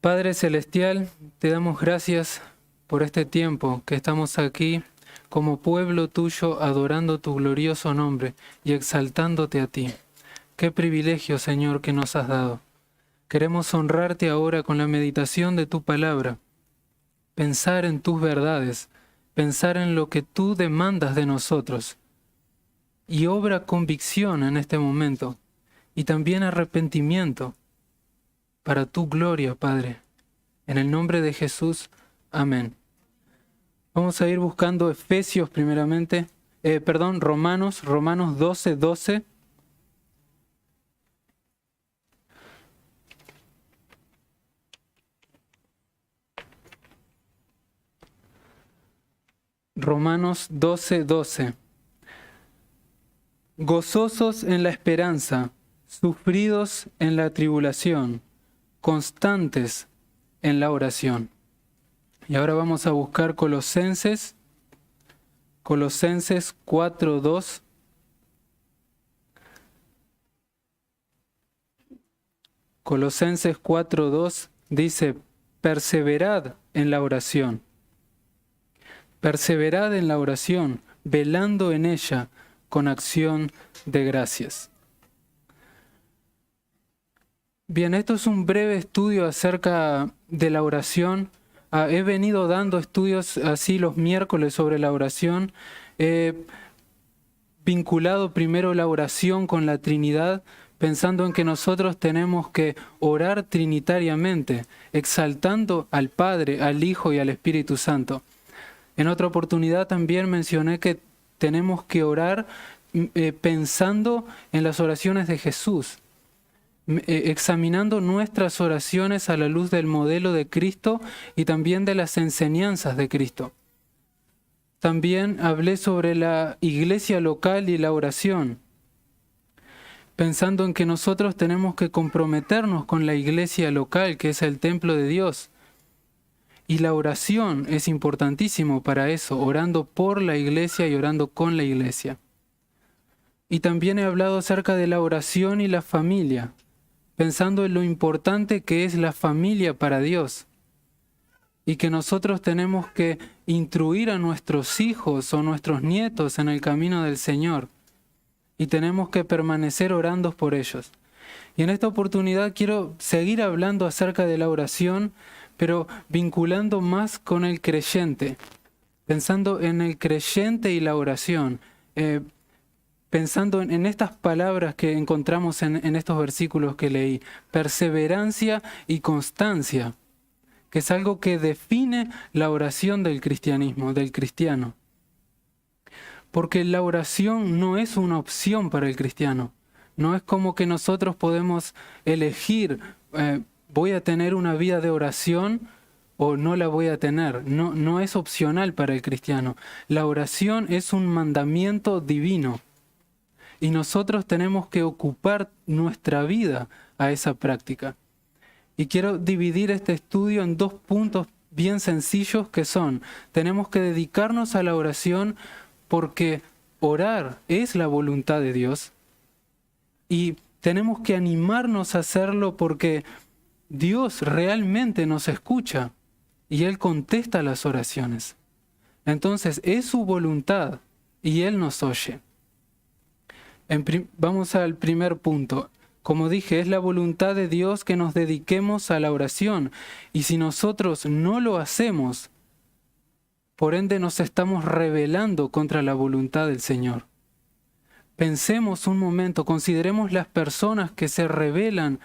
Padre Celestial, te damos gracias por este tiempo que estamos aquí como pueblo tuyo adorando tu glorioso nombre y exaltándote a ti. Qué privilegio, Señor, que nos has dado. Queremos honrarte ahora con la meditación de tu palabra, pensar en tus verdades, pensar en lo que tú demandas de nosotros. Y obra convicción en este momento, y también arrepentimiento, para tu gloria, Padre. En el nombre de Jesús, amén. Vamos a ir buscando Efesios primeramente, Romanos 12:12. Romanos 12:12. Gozosos en la esperanza, sufridos en la tribulación, constantes en la oración. Y ahora vamos a buscar Colosenses 4:2. Colosenses 4:2 dice: perseverad en la oración. Perseverad en la oración, velando en ella con acción de gracias. Bien, esto es un breve estudio acerca de la oración. He venido dando estudios así los miércoles sobre la oración. He vinculado primero la oración con la Trinidad, pensando en que nosotros tenemos que orar trinitariamente, exaltando al Padre, al Hijo y al Espíritu Santo. En otra oportunidad también mencioné que tenemos que orar pensando en las oraciones de Jesús, examinando nuestras oraciones a la luz del modelo de Cristo y también de las enseñanzas de Cristo. También hablé sobre la iglesia local y la oración, pensando en que nosotros tenemos que comprometernos con la iglesia local, que es el templo de Dios. Y la oración es importantísimo para eso, orando por la iglesia y orando con la iglesia. Y también he hablado acerca de la oración y la familia, pensando en lo importante que es la familia para Dios. Y que nosotros tenemos que instruir a nuestros hijos o nuestros nietos en el camino del Señor. Y tenemos que permanecer orando por ellos. Y en esta oportunidad quiero seguir hablando acerca de la oración, pero vinculando más con el creyente, pensando en el creyente y la oración, pensando en estas palabras que encontramos en estos versículos que leí, perseverancia y constancia, que es algo que define la oración del cristianismo, del cristiano. Porque la oración no es una opción para el cristiano, no es como que nosotros podemos elegir, voy a tener una vida de oración o no la voy a tener. No es opcional para el cristiano. La oración es un mandamiento divino. Y nosotros tenemos que ocupar nuestra vida a esa práctica. Y quiero dividir este estudio en dos puntos bien sencillos que son: tenemos que dedicarnos a la oración porque orar es la voluntad de Dios. Y tenemos que animarnos a hacerlo porque Dios realmente nos escucha y Él contesta las oraciones. Entonces es su voluntad y Él nos oye. Vamos al primer punto. Como dije, es la voluntad de Dios que nos dediquemos a la oración. Y si nosotros no lo hacemos, por ende nos estamos rebelando contra la voluntad del Señor. Pensemos un momento, consideremos las personas que se rebelan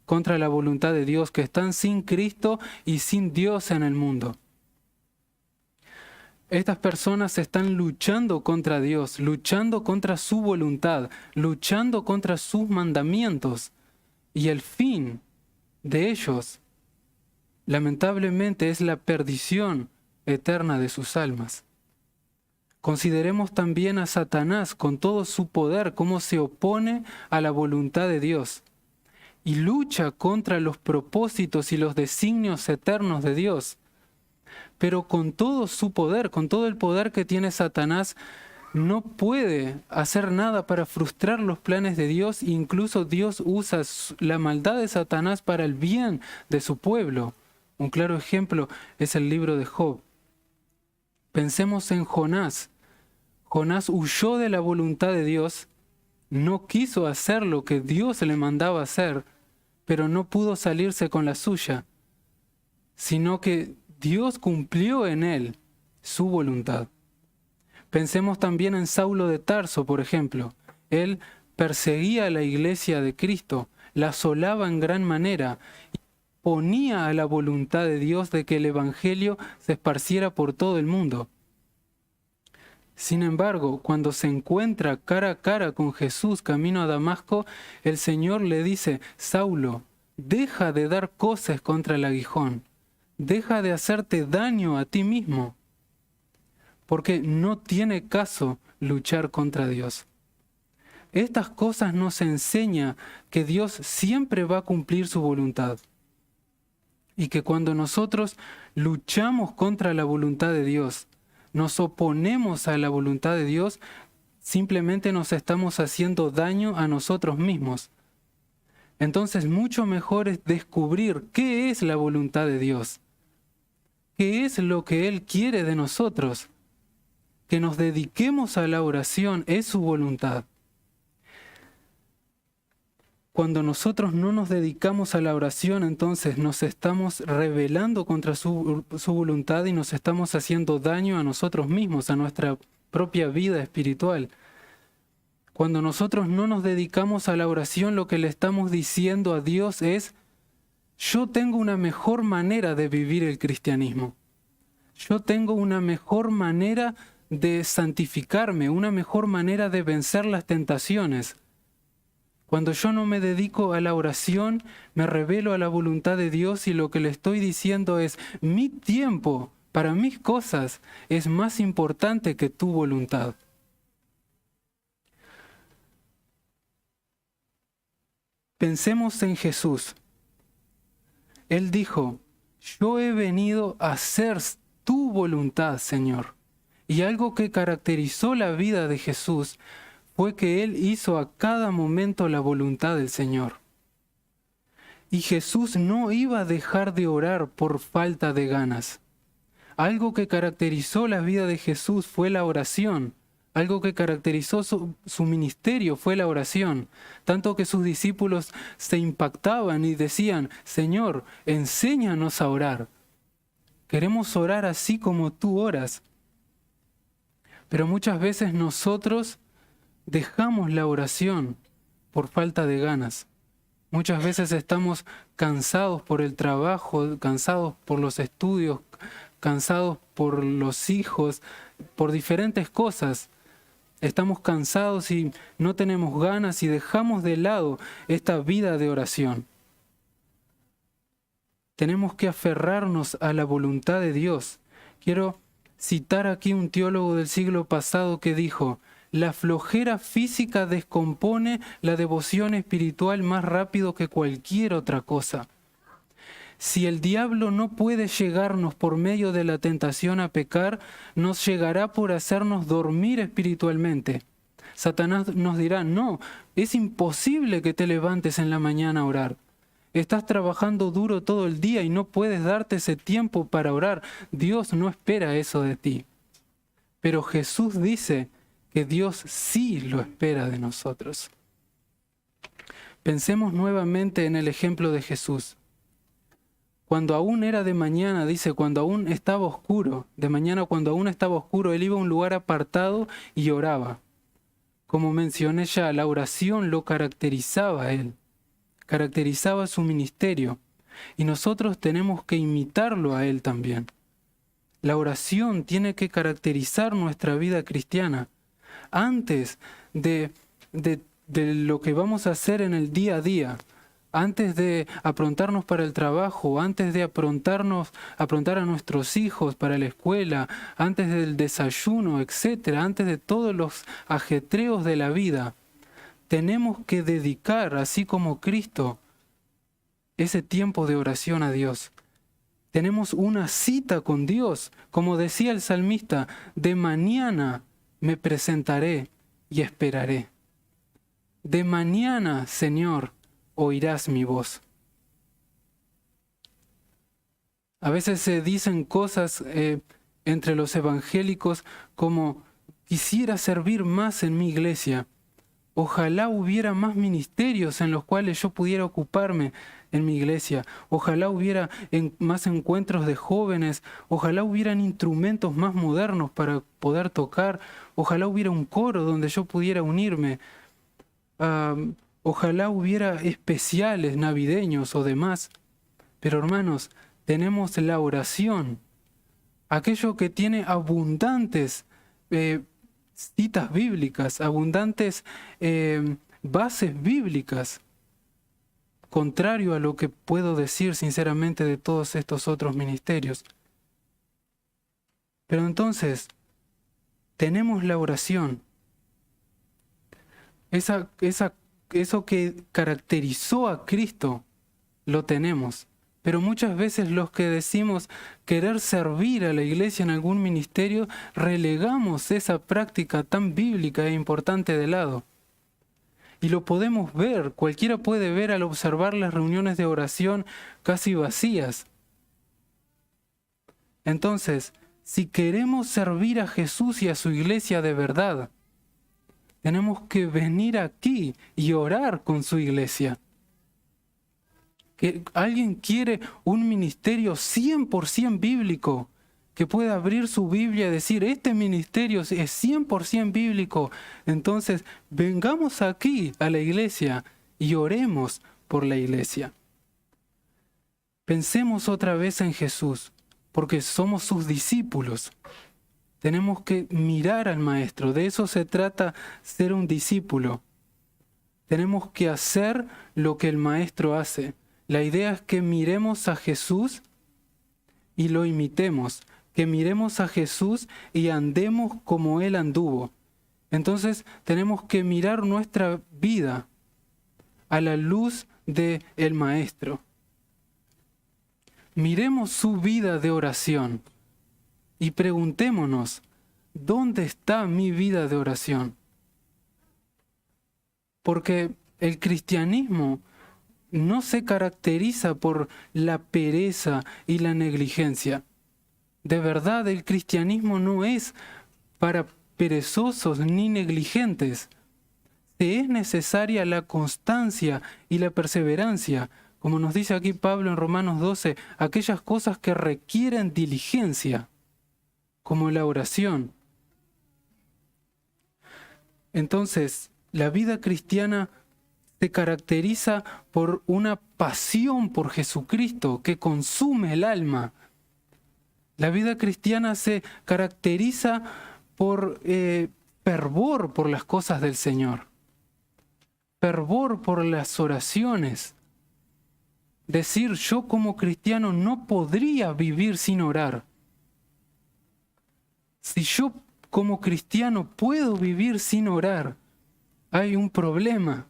contra la voluntad de Dios, que están sin Cristo y sin Dios en el mundo. Estas personas están luchando contra Dios, luchando contra su voluntad, luchando contra sus mandamientos. Y el fin de ellos, lamentablemente, es la perdición eterna de sus almas. Consideremos también a Satanás con todo su poder, cómo se opone a la voluntad de Dios y lucha contra los propósitos y los designios eternos de Dios. Pero con todo su poder, con todo el poder que tiene Satanás, no puede hacer nada para frustrar los planes de Dios. Incluso Dios usa la maldad de Satanás para el bien de su pueblo. Un claro ejemplo es el libro de Job. Pensemos en Jonás. Jonás huyó de la voluntad de Dios, no quiso hacer lo que Dios le mandaba hacer, pero no pudo salirse con la suya, sino que Dios cumplió en él su voluntad. Pensemos también en Saulo de Tarso, por ejemplo. Él perseguía a la iglesia de Cristo, la asolaba en gran manera, y ponía a la voluntad de Dios de que el evangelio se esparciera por todo el mundo. Sin embargo, cuando se encuentra cara a cara con Jesús camino a Damasco, el Señor le dice: Saulo, deja de dar coces contra el aguijón, deja de hacerte daño a ti mismo, porque no tiene caso luchar contra Dios. Estas cosas nos enseñan que Dios siempre va a cumplir su voluntad, y que cuando nosotros luchamos contra la voluntad de Dios, nos oponemos a la voluntad de Dios, simplemente nos estamos haciendo daño a nosotros mismos. Entonces, mucho mejor es descubrir qué es la voluntad de Dios, qué es lo que Él quiere de nosotros. Que nos dediquemos a la oración es su voluntad. Cuando nosotros no nos dedicamos a la oración, entonces nos estamos rebelando contra su voluntad y nos estamos haciendo daño a nosotros mismos, a nuestra propia vida espiritual. Cuando nosotros no nos dedicamos a la oración, lo que le estamos diciendo a Dios es: yo tengo una mejor manera de vivir el cristianismo. Yo tengo una mejor manera de santificarme, una mejor manera de vencer las tentaciones. Cuando yo no me dedico a la oración, me rebelo a la voluntad de Dios y lo que le estoy diciendo es: mi tiempo para mis cosas es más importante que tu voluntad. Pensemos en Jesús. Él dijo: yo he venido a hacer tu voluntad, Señor. Y algo que caracterizó la vida de Jesús fue que Él hizo a cada momento la voluntad del Señor. Y Jesús no iba a dejar de orar por falta de ganas. Algo que caracterizó la vida de Jesús fue la oración. Algo que caracterizó su ministerio fue la oración. Tanto que sus discípulos se impactaban y decían: Señor, enséñanos a orar. Queremos orar así como tú oras. Pero muchas veces nosotros dejamos la oración por falta de ganas. Muchas veces estamos cansados por el trabajo, cansados por los estudios, cansados por los hijos, por diferentes cosas. Estamos cansados y no tenemos ganas y dejamos de lado esta vida de oración. Tenemos que aferrarnos a la voluntad de Dios. Quiero citar aquí un teólogo del siglo pasado que dijo: la flojera física descompone la devoción espiritual más rápido que cualquier otra cosa. Si el diablo no puede llegarnos por medio de la tentación a pecar, nos llegará por hacernos dormir espiritualmente. Satanás nos dirá: no, es imposible que te levantes en la mañana a orar. Estás trabajando duro todo el día y no puedes darte ese tiempo para orar. Dios no espera eso de ti. Pero Jesús dice que Dios sí lo espera de nosotros. Pensemos nuevamente en el ejemplo de Jesús. Cuando aún era de mañana, dice, cuando aún estaba oscuro, de mañana cuando aún estaba oscuro, Él iba a un lugar apartado y oraba. Como mencioné ya, la oración lo caracterizaba a Él. Caracterizaba su ministerio, y nosotros tenemos que imitarlo a Él también. La oración tiene que caracterizar nuestra vida cristiana. Antes de lo que vamos a hacer en el día a día, antes de aprontarnos para el trabajo, antes de aprontar a nuestros hijos para la escuela, antes del desayuno, etcétera, antes de todos los ajetreos de la vida, tenemos que dedicar, así como Cristo, ese tiempo de oración a Dios. Tenemos una cita con Dios, como decía el salmista: de mañana me presentaré y esperaré. De mañana, Señor, oirás mi voz. A veces se dicen cosas entre los evangélicos como: quisiera servir más en mi iglesia. Ojalá hubiera más ministerios en los cuales yo pudiera ocuparme en mi iglesia. Ojalá hubiera más encuentros de jóvenes. Ojalá hubieran instrumentos más modernos para poder tocar. Ojalá hubiera un coro donde yo pudiera unirme. Ojalá hubiera especiales navideños o demás. Pero hermanos, tenemos la oración, aquello que tiene abundantes citas bíblicas, abundantes bases bíblicas, contrario a lo que puedo decir sinceramente de todos estos otros ministerios. Pero entonces, tenemos la oración, eso que caracterizó a Cristo, lo tenemos. Pero muchas veces los que decimos querer servir a la iglesia en algún ministerio, relegamos esa práctica tan bíblica e importante de lado. Y lo podemos ver, cualquiera puede ver al observar las reuniones de oración casi vacías. Entonces, si queremos servir a Jesús y a su iglesia de verdad, tenemos que venir aquí y orar con su iglesia. Que alguien quiere un ministerio 100% bíblico, que pueda abrir su Biblia y decir: este ministerio es 100% bíblico, entonces vengamos aquí a la iglesia y oremos por la iglesia. Pensemos otra vez en Jesús, porque somos sus discípulos. Tenemos que mirar al Maestro, de eso se trata ser un discípulo. Tenemos que hacer lo que el Maestro hace. La idea es que miremos a Jesús y lo imitemos, que miremos a Jesús y andemos como Él anduvo. Entonces tenemos que mirar nuestra vida a la luz del Maestro. Miremos su vida de oración y preguntémonos: ¿dónde está mi vida de oración? Porque el cristianismo no se caracteriza por la pereza y la negligencia. De verdad, el cristianismo no es para perezosos ni negligentes. Se es necesaria la constancia y la perseverancia, como nos dice aquí Pablo en Romanos 12, aquellas cosas que requieren diligencia, como la oración. Entonces, la vida cristiana se caracteriza por una pasión por Jesucristo que consume el alma. La vida cristiana se caracteriza por fervor por las cosas del Señor, fervor por las oraciones. Decir: yo como cristiano no podría vivir sin orar. Si yo como cristiano puedo vivir sin orar, hay un problema.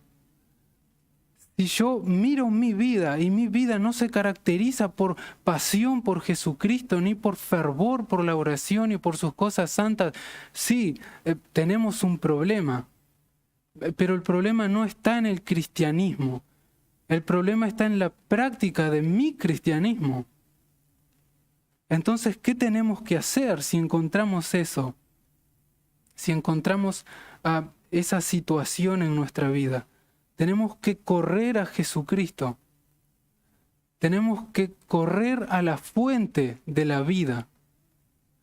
Si yo miro mi vida y mi vida no se caracteriza por pasión por Jesucristo, ni por fervor por la oración y por sus cosas santas, sí, tenemos un problema. Pero el problema no está en el cristianismo. El problema está en la práctica de mi cristianismo. Entonces, ¿qué tenemos que hacer si encontramos eso? Si encontramos esa situación en nuestra vida. Tenemos que correr a Jesucristo. Tenemos que correr a la fuente de la vida,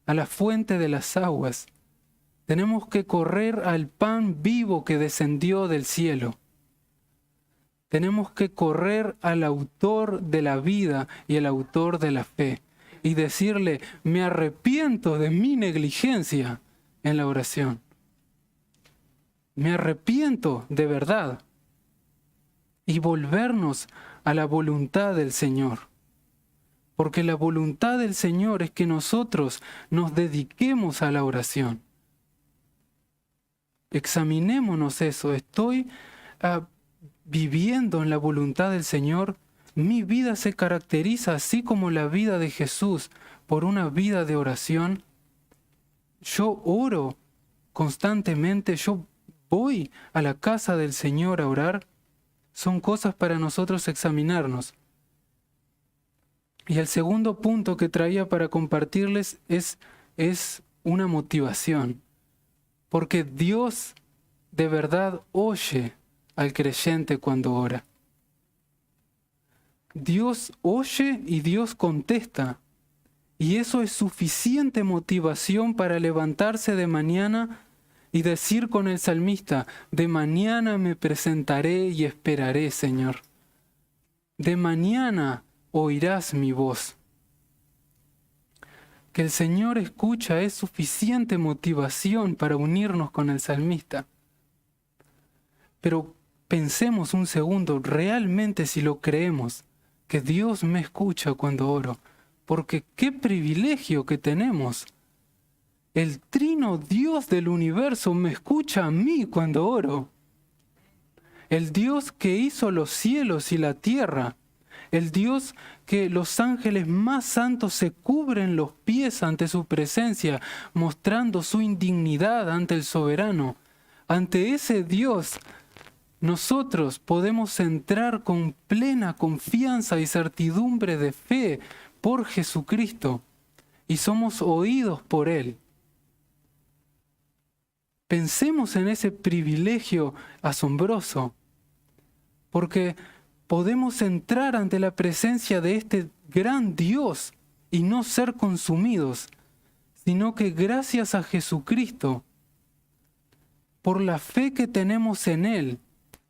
a la fuente de las aguas. Tenemos que correr al pan vivo que descendió del cielo. Tenemos que correr al autor de la vida y el autor de la fe y decirle: me arrepiento de mi negligencia en la oración. Me arrepiento de verdad. Y volvernos a la voluntad del Señor. Porque la voluntad del Señor es que nosotros nos dediquemos a la oración. Examinémonos eso. ¿Estoy viviendo en la voluntad del Señor? Mi vida se caracteriza, así como la vida de Jesús, por una vida de oración. Yo oro constantemente yo voy a la casa del Señor a orar, son cosas para nosotros examinarnos. Y el segundo punto que traía para compartirles es una motivación, porque Dios de verdad oye al creyente cuando ora. Dios oye y Dios contesta. Y eso es suficiente motivación para levantarse de mañana y decir con el salmista: de mañana me presentaré y esperaré, Señor. De mañana oirás mi voz. Que el Señor escucha es suficiente motivación para unirnos con el salmista. Pero pensemos un segundo, realmente si lo creemos, que Dios me escucha cuando oro, porque qué privilegio que tenemos. El trino Dios del universo me escucha a mí cuando oro. El Dios que hizo los cielos y la tierra, el Dios que los ángeles más santos se cubren los pies ante su presencia, mostrando su indignidad ante el soberano. Ante ese Dios, nosotros podemos entrar con plena confianza y certidumbre de fe por Jesucristo y somos oídos por Él. Pensemos en ese privilegio asombroso, porque podemos entrar ante la presencia de este gran Dios y no ser consumidos, sino que gracias a Jesucristo, por la fe que tenemos en Él,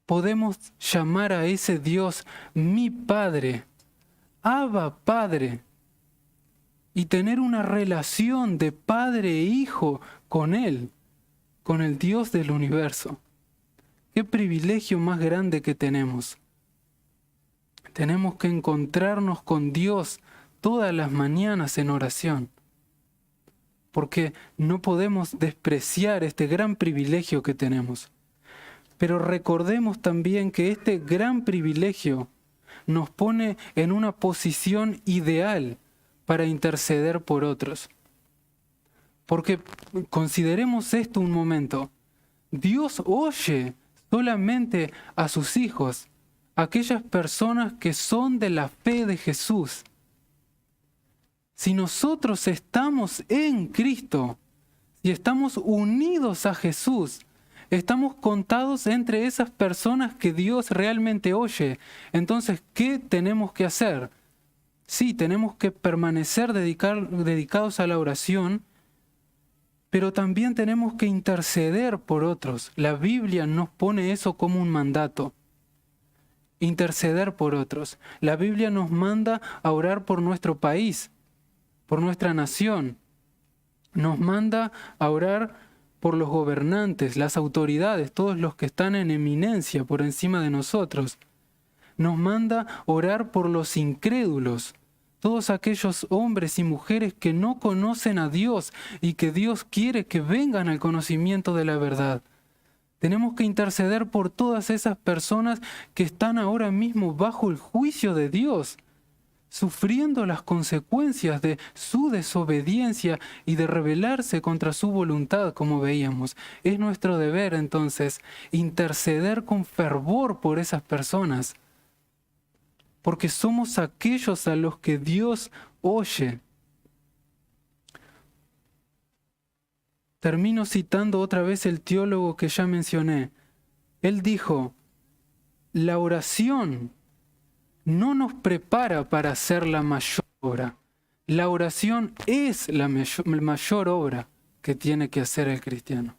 podemos llamar a ese Dios mi Padre, Abba Padre, y tener una relación de padre e hijo con Él, con el Dios del universo. Qué privilegio más grande que tenemos. Tenemos que encontrarnos con Dios todas las mañanas en oración, porque no podemos despreciar este gran privilegio que tenemos. Pero recordemos también que este gran privilegio nos pone en una posición ideal para interceder por otros. Porque consideremos esto un momento. Dios oye solamente a sus hijos, aquellas personas que son de la fe de Jesús. Si nosotros estamos en Cristo, si estamos unidos a Jesús, estamos contados entre esas personas que Dios realmente oye. Entonces, ¿qué tenemos que hacer? Sí, tenemos que permanecer dedicados a la oración, pero también tenemos que interceder por otros. La Biblia nos pone eso como un mandato. Interceder por otros. La Biblia nos manda a orar por nuestro país, por nuestra nación. Nos manda a orar por los gobernantes, las autoridades, todos los que están en eminencia por encima de nosotros. Nos manda a orar por los incrédulos, todos aquellos hombres y mujeres que no conocen a Dios y que Dios quiere que vengan al conocimiento de la verdad. Tenemos que interceder por todas esas personas que están ahora mismo bajo el juicio de Dios, sufriendo las consecuencias de su desobediencia y de rebelarse contra su voluntad, como veíamos. Es nuestro deber, entonces, interceder con fervor por esas personas, porque somos aquellos a los que Dios oye. Termino citando otra vez el teólogo que ya mencioné. Él dijo: la oración no nos prepara para hacer la mayor obra. La oración es la mayor obra que tiene que hacer el cristiano.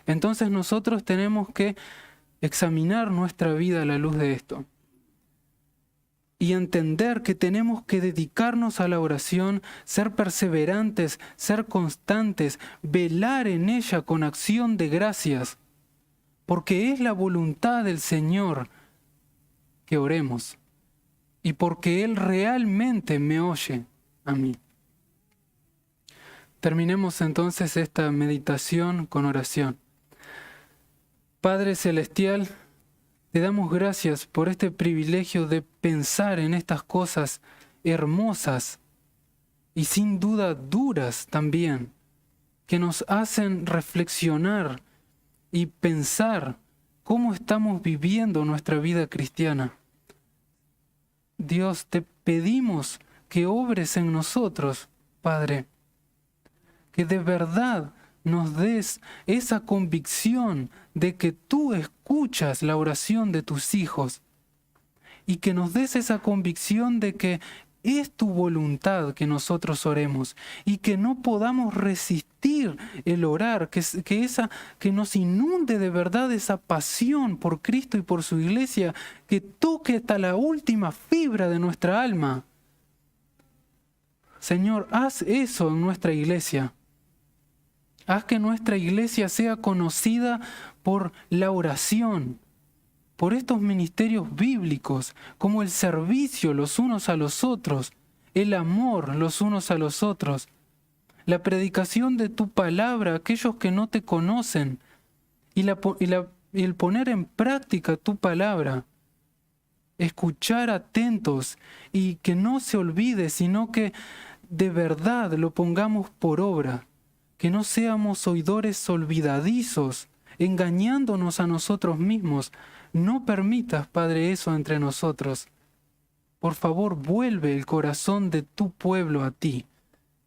Entonces nosotros tenemos que examinar nuestra vida a la luz de esto y entender que tenemos que dedicarnos a la oración, ser perseverantes, ser constantes, velar en ella con acción de gracias, porque es la voluntad del Señor que oremos y porque Él realmente me oye a mí. Terminemos entonces esta meditación con oración. Padre Celestial, te damos gracias por este privilegio de pensar en estas cosas hermosas y sin duda duras también, que nos hacen reflexionar y pensar cómo estamos viviendo nuestra vida cristiana. Dios, te pedimos que obres en nosotros, Padre, que de verdad nos des esa convicción de que tú escuchas la oración de tus hijos y que nos des esa convicción de que es tu voluntad que nosotros oremos y que no podamos resistir el orar, que nos inunde de verdad esa pasión por Cristo y por su iglesia, que toque hasta la última fibra de nuestra alma. Señor, haz eso en nuestra iglesia. Haz que nuestra iglesia sea conocida por la oración, por estos ministerios bíblicos, como el servicio los unos a los otros, el amor los unos a los otros, la predicación de tu palabra a aquellos que no te conocen y el poner en práctica tu palabra, escuchar atentos y que no se olvide, sino que de verdad lo pongamos por obra, que no seamos oidores olvidadizos, engañándonos a nosotros mismos. No permitas, Padre, eso entre nosotros. Por favor, vuelve el corazón de tu pueblo a ti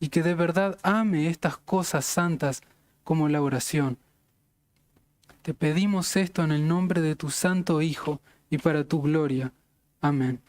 y que de verdad ame estas cosas santas como la oración. Te pedimos esto en el nombre de tu Santo Hijo y para tu gloria. Amén.